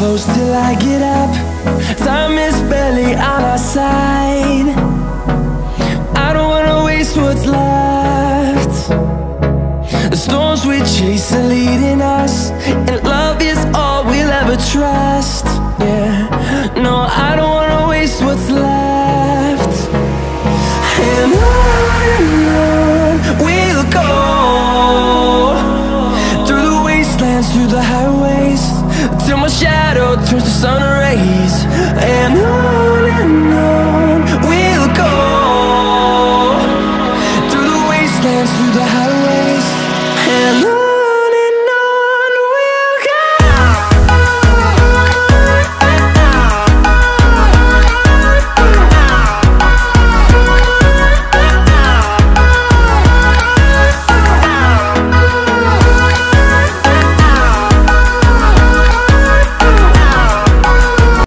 close till I get up. Time is barely on our side. I don't wanna waste what's left. The storms we chase are leading us, and love is all we'll ever trust. Yeah, no, I don't wanna waste what's left. And on we'll go, through the wastelands, through the highways, till my shadow turns to sun rays. And on